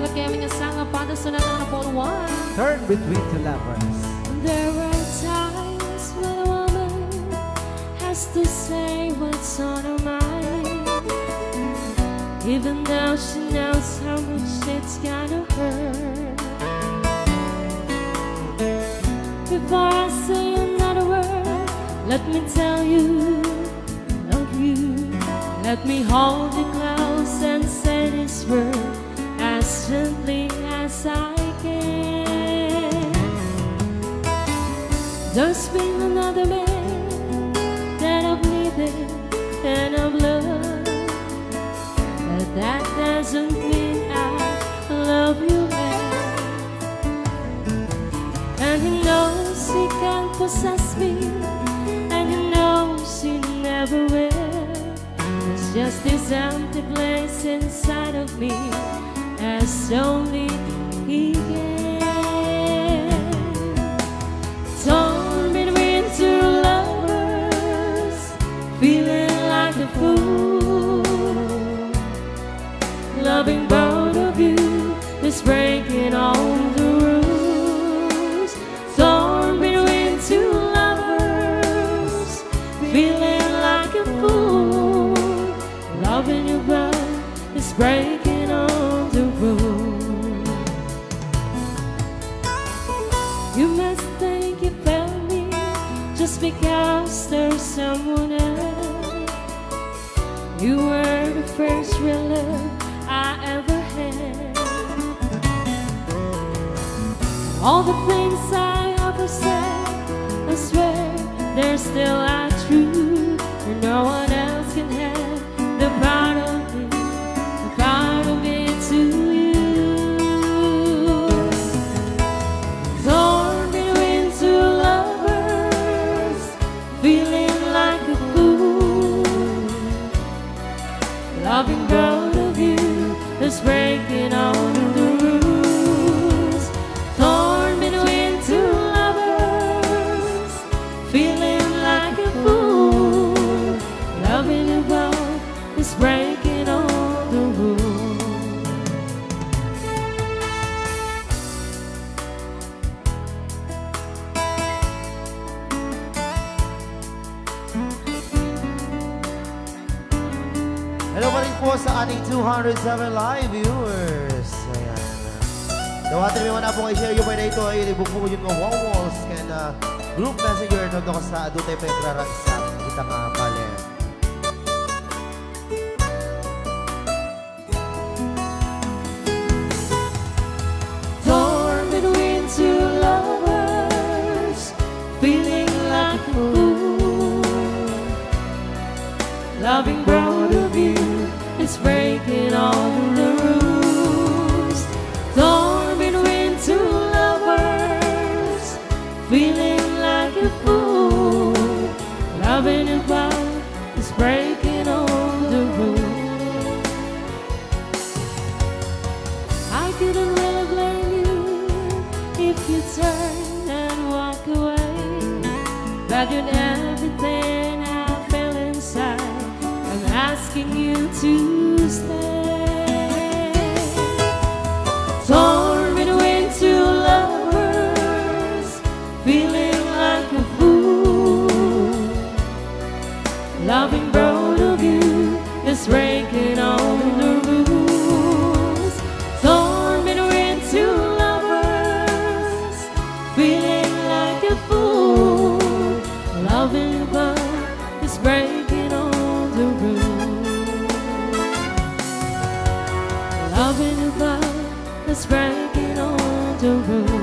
dapat kayo minasanga para sa natin na phone one. Turn between two lovers. There are times when a woman has to say what's on her mind, even though she knows how much it's gonna hurt. Before I say another word, let me tell you, love you. Let me hold you close and say this word as gently as I can. There's been another man that I've needed and I've loved, but that doesn't mean I love you back. And he knows he can't possess me, and he knows he never will. It's just this empty place inside of me, as only he can. Torn between two lovers, feeling like a fool. Loving both of you is breaking all the rules. Torn between two lovers, feeling like a fool. Loving you both is breaking all the rules. You must think you found me just because there's someone else. You were the first real love I ever had. All the things I ever said, I swear they're still are true. And no one else can have the part of me to you. Torn between two lovers, feeling like a fool. Loving both of you is breaking all the rules. Torn between two lovers, feeling like a fool. Loving you both is breaking all the rules. Hello pa rin po sa ating 207 live viewers. Ayan. Dawatin naman na po kayo share yung pwede ito ay ibig po yun ng walls and group messenger ito ko sa adutay petraragsak. Kita nga pala. Torn between two lovers, feeling like a fool. Loving both of you is breaking all the rules. Torn between two lovers, feeling like a fool. Loving you both is breaking all the rules. I couldn't really blame you if you turn and walk away, but in everything I feel inside, I'm asking you to stay. Torn between two lovers, feeling like a fool. Loving both of you is breaking all the rules. Torn between two lovers, feeling like a fool. Loving you both is breaking all the rules. Loving you both is breaking all the rules.